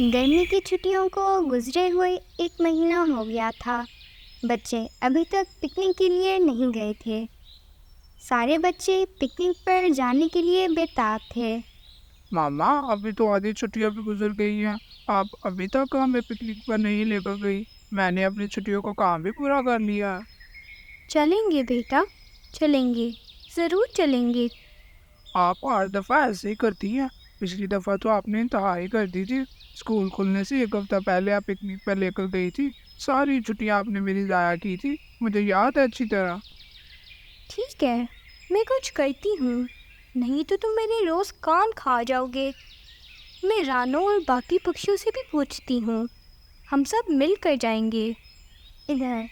गर्मी की छुट्टियों को गुजरे हुए 1 महीना हो गया था। बच्चे अभी तक पिकनिक के लिए नहीं गए थे। सारे बच्चे पिकनिक पर जाने के लिए बेताब थे। मामा, अभी तो आधी छुट्टियां भी गुजर गई हैं। आप अभी तक हमें पिकनिक पर नहीं लेकर गई। मैंने अपनी छुट्टियों का काम भी पूरा कर लिया है। चलेंगे बेटा, चलेंगे, ज़रूर चलेंगे। आप हर दफ़ा ऐसे ही करती हैं। पिछली दफ़ा तो आपने इंतहा कर दी थी। स्कूल खुलने से 1 हफ्ता पहले आप पिकनिक पर लेकर गई थी। सारी छुट्टियां आपने मेरी ज़ाया की थी, मुझे याद है अच्छी तरह। ठीक है, मैं कुछ करती हूँ, नहीं तो तुम मेरे रोज़ कान खा जाओगे। मैं रानों और बाकी पक्षियों से भी पूछती हूँ, हम सब मिलकर जाएंगे। इधर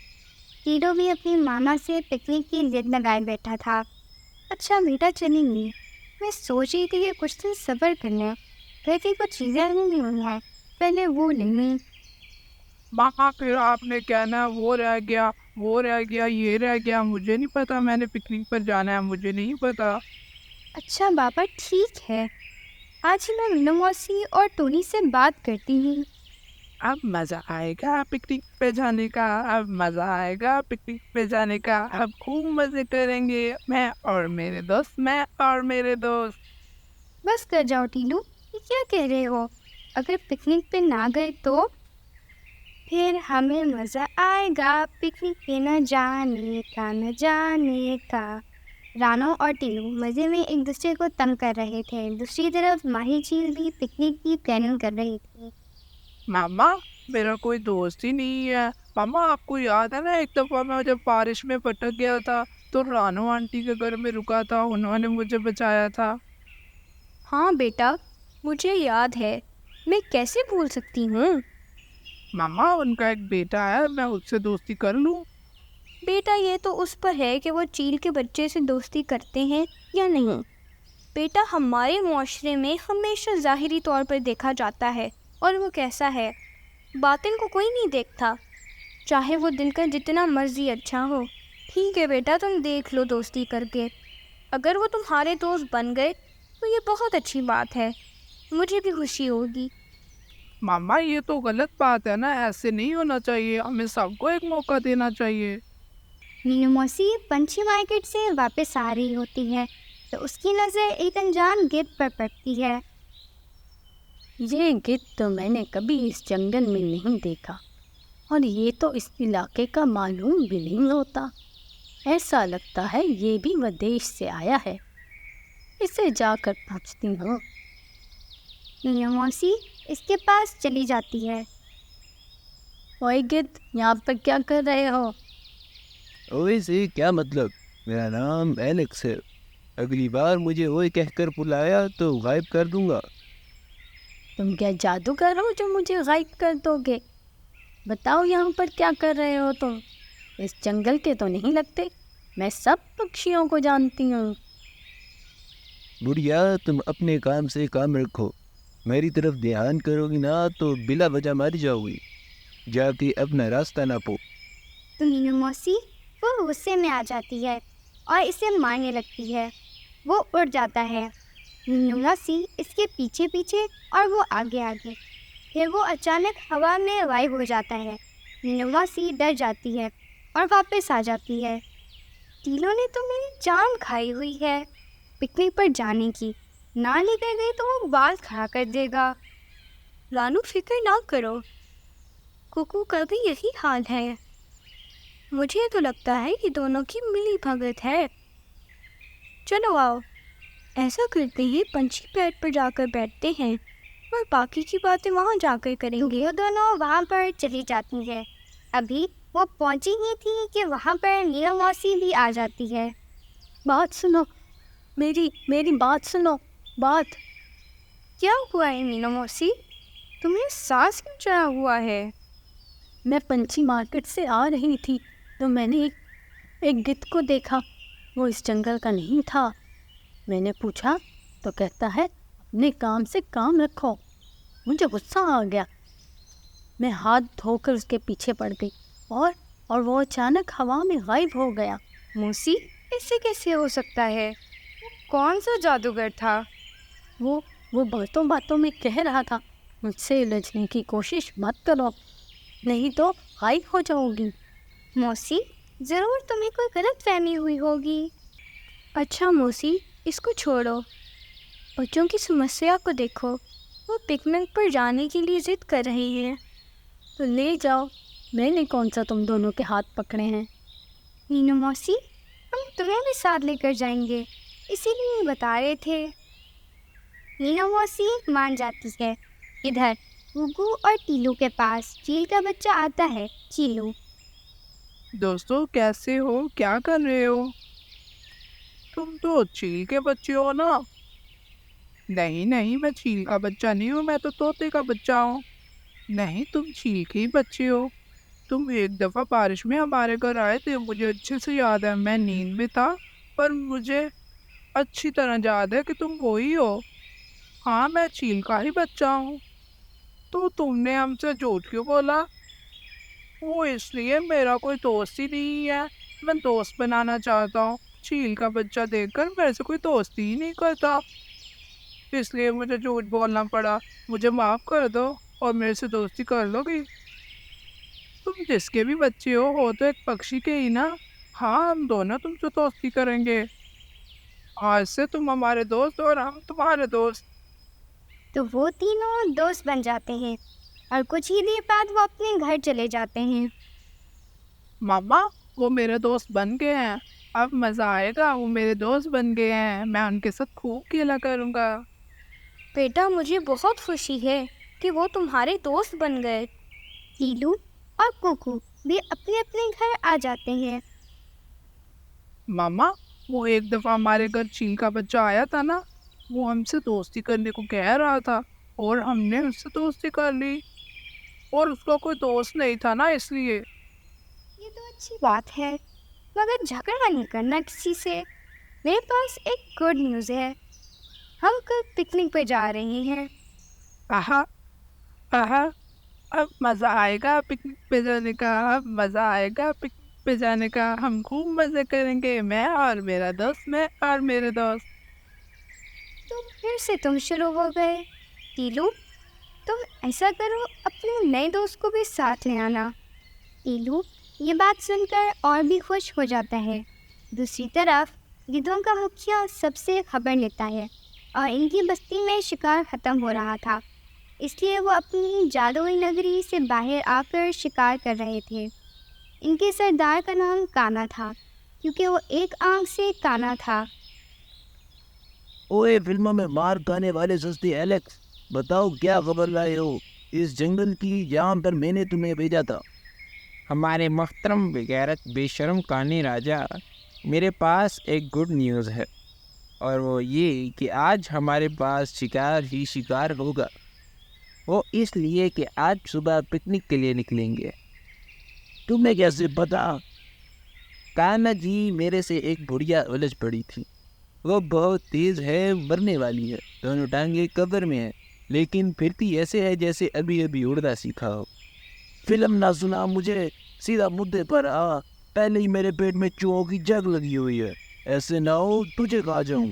हीरो भी अपनी मामा से पिकनिक की जिद लगाए बैठा था। अच्छा बेटा, चलेंगे। मैं सोच रही थी कि कुछ दिन सब्र करना, घर की कुछ चीज़ें नहीं हुई हैं, पहले वो लेंगे। मामा, फिर आपने कहना वो रह गया, वो रह गया, ये रह गया। मुझे नहीं पता, मैंने पिकनिक पर जाना है, मुझे नहीं पता। अच्छा बाबा, ठीक है, आज ही मैं मीनू मौसी और टोनी से बात करती हूँ। अब मज़ा आएगा पिकनिक पे जाने का। अब मज़ा आएगा पिकनिक पे जाने का। अब खूब मज़े करेंगे, मैं और मेरे दोस्त। बस कर जाओ टीनू, ये क्या कह रहे हो? अगर पिकनिक पे ना गए तो फिर हमें मज़ा आएगा पिकनिक पे न जाने का, न जाने का। रानो और टीनू मज़े में एक दूसरे को तंग कर रहे थे। दूसरी तरफ माही झील भी पिकनिक की प्लानिंग कर रही थी। मामा, मेरा कोई दोस्त ही नहीं है। मामा, आपको याद है ना, एक दफ़ा मैं जब बारिश में भटक गया था तो रानू आंटी के घर में रुका था, उन्होंने मुझे बचाया था। हाँ बेटा, मुझे याद है, मैं कैसे भूल सकती हूँ। मामा, उनका एक बेटा है, मैं उससे दोस्ती कर लूँ? बेटा, ये तो उस पर है कि वो चील के बच्चे से दोस्ती करते हैं या नहीं। बेटा, हमारे मुआशरे में हमेशा ज़ाहिरी तौर पर देखा जाता है और वो कैसा है, बातिन को कोई नहीं देखता, चाहे वो दिल का जितना मर्जी अच्छा हो। ठीक है बेटा, तुम देख लो दोस्ती करके। अगर वो तुम्हारे दोस्त बन गए तो ये बहुत अच्छी बात है, मुझे भी खुशी होगी। मामा, ये तो गलत बात है ना, ऐसे नहीं होना चाहिए। हमें सबको एक मौका देना चाहिए। मीनू मौसी पंछी मार्केट से वापस आ रही होती है तो उसकी नज़र एक अनजान गिद्ध पर पड़ती है। ये गिद्ध तो मैंने कभी इस जंगल में नहीं देखा, और ये तो इस इलाके का मालूम भी नहीं होता। ऐसा लगता है ये भी विदेश से आया है। इसे जाकर पूछती हूँ। मीनू मौसी इसके पास चली जाती है। ओए गिद्ध, यहाँ पर क्या कर रहे हो? ओए से क्या मतलब? मेरा नाम एलेक्स है। अगली बार मुझे ओए कहकर बुलाया तो गायब कर दूंगा। तुम क्या जादूगर हो जो मुझे गायब कर दोगे? बताओ यहाँ पर क्या कर रहे हो तुम? इस जंगल के तो नहीं लगते। मैं सब पक्षियों को जानती हूँ। बुढ़िया, तुम अपने काम से काम रखो। मेरी तरफ ध्यान करोगी ना तो बिला वजह मर जाओगी। जाके अपना रास्ता नापो। तो मीनू मौसी वो गुस्से में आ जाती है और इसे मारने लगती है। वो उड़ जाता है, मीनू मौसी इसके पीछे पीछे और वो आगे आगे। फिर वो अचानक हवा में गायब हो जाता है। मीनू मौसी डर जाती है और वापस आ जाती है। टीलो ने तो मेरी जान खाई हुई है, पिकनिक पर जाने की। ना लेकर गई तो वो बाल खड़ा कर देगा। रानू, फिक्र ना करो, कुकू का भी यही हाल है। मुझे तो लगता है कि दोनों की मिली भगत है। चलो आओ, ऐसा करते हैं, पंछी पेड़ पर जाकर बैठते हैं और बाकी की बातें वहाँ जाकर करेंगे। वो दोनों वहाँ पर चली जाती है। अभी वो पहुँची ही थी कि वहाँ पर मीनू मौसी भी आ जाती है। बात सुनो, मेरी बात सुनो। बात क्या हुआ है मीनू मौसी, तुम्हें सांस क्यों चढ़ा हुआ है? मैं पंछी मार्केट से आ रही थी तो मैंने एक गिद्ध को देखा। वो इस जंगल का नहीं था। मैंने पूछा तो कहता है अपने काम से काम रखो। मुझे गुस्सा आ गया। मैं हाथ धोकर उसके पीछे पड़ गई और वो अचानक हवा में गायब हो गया। मौसी, ऐसे कैसे हो सकता है? वो कौन सा जादूगर था? वो बातों बातों में कह रहा था, मुझसे उलझने की कोशिश मत करो, नहीं तो गायब हो जाओगी। मौसी, ज़रूर तुम्हें कोई गलत फहमी हुई होगी। अच्छा मौसी, इसको छोड़ो। बच्चों की समस्या को देखो, वो पिकनिक पर जाने के लिए ज़िद कर रही है। तो ले जाओ, मैंने कौन सा तुम दोनों के हाथ पकड़े हैं। मीनू मौसी, हम तुम्हें भी साथ लेकर जाएंगे, इसीलिए बता रहे थे। मीनू मौसी मान जाती है। इधर गुगू और टीलू के पास चील का बच्चा आता है। चीलू, दोस्तों कैसे हो, क्या कर रहे हो? तुम तो चील के बच्चे हो ना? नहीं नहीं, मैं चील का बच्चा नहीं हूँ, मैं तो तोते का बच्चा हूँ। नहीं, तुम चील के ही बच्चे हो। तुम एक दफ़ा बारिश में हमारे घर आए थे, मुझे अच्छे से याद है। मैं नींद में था, पर मुझे अच्छी तरह याद है कि तुम वही हो। हाँ, मैं चील का ही बच्चा हूँ। तो तुमने हमसे झूठ क्यों बोला? वो इसलिए, मेरा कोई दोस्त ही नहीं है। मैं दोस्त बनाना चाहता हूँ। चील का बच्चा देखकर मेरे से कोई दोस्ती ही नहीं करता, इसलिए मुझे झूठ बोलना पड़ा। मुझे माफ़ कर दो और मेरे से दोस्ती कर लोगी? तुम जिसके भी बच्चे हो तो एक पक्षी के ही ना। हाँ, हम दोनों तुमसे दोस्ती करेंगे। आज से तुम हमारे दोस्त और हम तुम्हारे दोस्त। तो वो तीनों दोस्त बन जाते हैं और कुछ ही देर बाद वो अपने घर चले जाते हैं। मामा, वो मेरे दोस्त बन गए हैं। अब मज़ा आएगा, वो मेरे दोस्त बन गए हैं। मैं उनके साथ खूब खेला करूँगा। बेटा, मुझे बहुत खुशी है कि वो तुम्हारे दोस्त बन गए। टीलू और कुकू भी अपने अपने घर आ जाते हैं। मामा, वो एक दफ़ा हमारे घर चील का बच्चा आया था ना, वो हमसे दोस्ती करने को कह रहा था और हमने उससे दोस्ती कर ली। और उसका कोई दोस्त नहीं था ना, इसलिए। ये तो अच्छी बात है, मगर झगड़ा नहीं करना किसी से। मेरे पास एक गुड न्यूज़ है, हम कल पिकनिक पे जा रहे हैं। आहा आहा, अब मज़ा आएगा पिकनिक पे जाने का। अब मज़ा आएगा पिकनिक पे जाने का। हम खूब मज़े करेंगे, मैं और मेरा दोस्त, मैं और मेरे दोस्त। तो फिर से तुम शुरू हो गए। टीलू, तुम ऐसा करो, अपने नए दोस्त को भी साथ ले आना। टीलू ये बात सुनकर और भी खुश हो जाता है। दूसरी तरफ गिद्धों का मुखिया सबसे खबर लेता है और इनकी बस्ती में शिकार ख़त्म हो रहा था, इसलिए वो अपनी जादुई नगरी से बाहर आकर शिकार कर रहे थे। इनके सरदार का नाम काना था, क्योंकि वो एक आंख से काना था। ओए, फिल्मों में मार खाने वाले सस्ते एलेक्स, बताओ क्या खबर लाए हो इस जंगल की जहाँ पर मैंने तुम्हें भेजा था। हमारे मोहतरम बेगैरत बेशरम कानी राजा, मेरे पास एक गुड न्यूज़ है, और वो ये कि आज हमारे पास शिकार ही शिकार होगा। वो इसलिए कि आज सुबह पिकनिक के लिए निकलेंगे। तुम्हें कैसे पता? कान्हा जी, मेरे से एक बुढ़िया उलझ पड़ी थी। वो बहुत तेज़ है, मरने वाली है, दोनों टांगे कब्र में है, लेकिन फिरती ऐसे है जैसे अभी अभी उड़ना सीखा हो। फिल्म ना सुना मुझे, सीधा मुद्दे पर आ। पहले ही मेरे पेट में चूहों की जग लगी हुई है, ऐसे ना हो तुझे खा जाऊं।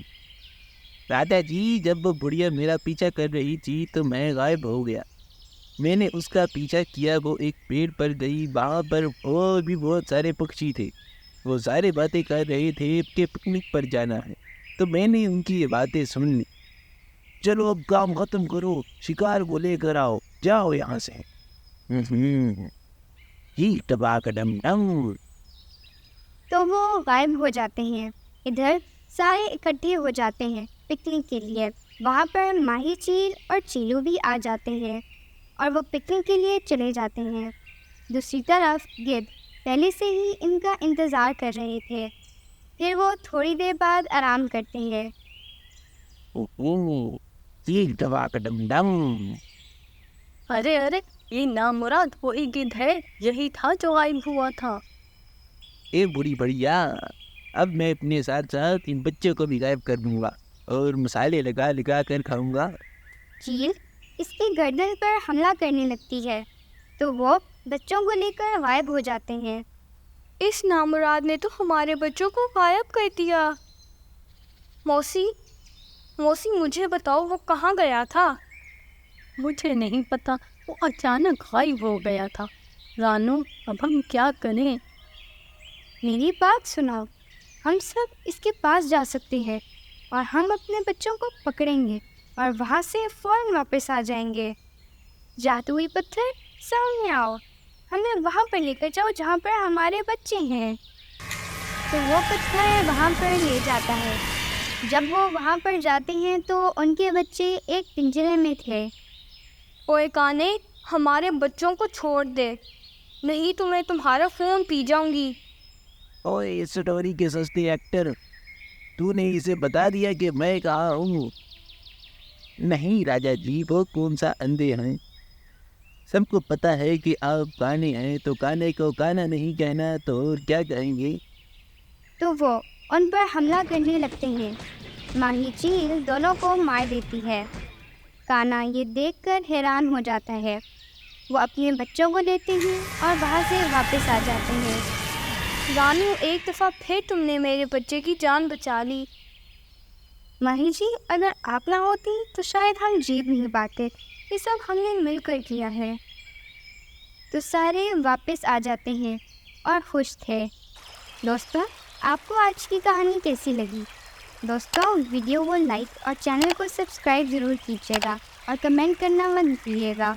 राजा जी, जब वो बुढ़िया मेरा पीछा कर रही थी तो मैं गायब हो गया। मैंने उसका पीछा किया, वो एक पेड़ पर गई, वहाँ पर और भी बहुत सारे पक्षी थे। वो सारे बातें कर रहे थे कि पिकनिक पर जाना है, तो मैंने उनकी ये बातें सुन ली। चलो अब काम खत्म करो, शिकार को लेकर आओ, जाओ यहाँ से। ही टबा कदम डम। तो वो गायब हो जाते हैं। इधर सारे इकट्ठे हो जाते हैं पिकनिक के लिए। वहाँ पर माही चील और चीलू भी आ जाते हैं और वो पिकनिक के लिए चले जाते हैं। दूसरी तरफ गिद्ध पहले से ही इनका इंतज़ार कर रहे थे। फिर वो थोड़ी देर बाद आराम करते हैं। ही टबा कदम डम। अरे अरे, ये नामुराद वही गिद्ध है, यही था जो गायब हुआ था। ए बुढ़ी बढ़िया, अब मैं अपने साथ साथ इन बच्चों को भी गायब कर दूंगा और मसाले लगा लगा कर खाऊंगा। चील इसके गर्दन पर हमला करने लगती है, तो वो बच्चों को लेकर गायब हो जाते हैं। इस नामुराद ने तो हमारे बच्चों को गायब कर दिया। मौसी मौसी मुझे बताओ वो कहाँ गया था? मुझे नहीं पता, वो अचानक गायब हो गया था। रानू, अब हम क्या करें? मेरी बात सुनो, हम सब इसके पास जा सकते हैं और हम अपने बच्चों को पकड़ेंगे और वहाँ से फ़ौरन वापस आ जाएंगे। जादुई पत्थर, सामने आओ, हमें वहाँ पर लेकर जाओ जहाँ पर हमारे बच्चे हैं। तो वो पत्थर वहाँ पर ले जाता है। जब वो वहाँ पर जाते हैं तो उनके बच्चे एक पिंजरे में थे। ओए काने, हमारे बच्चों को छोड़ दे, नहीं तो मैं तुम्हारा फ़ोन पी जाऊंगी। ओए इस स्टोरी के सस्ते एक्टर, तूने इसे बता दिया कि मैं कहाँ हूँ? नहीं राजा जी, वो कौन सा अंधे हैं? सबको पता है कि आप काने हैं, तो काने को काना नहीं कहना तो और क्या कहेंगे? तो वो उन पर हमला करने लगते हैं। माही चील दोनों को मार देती है। काना ये देखकर हैरान हो जाता है। वो अपने बच्चों को लेते हैं और वहाँ से वापस आ जाते हैं। रानू, एक दफ़ा फिर तुमने मेरे बच्चे की जान बचा ली। माही जी, अगर आप ना होती तो शायद हम जीत नहीं पाते। ये सब हमने मिलकर किया है। तो सारे वापस आ जाते हैं और खुश थे। दोस्तों, आपको आज की कहानी कैसी लगी? दोस्तों, वीडियो को लाइक और चैनल को सब्सक्राइब ज़रूर कीजिएगा और कमेंट करना मत भूलिएगा।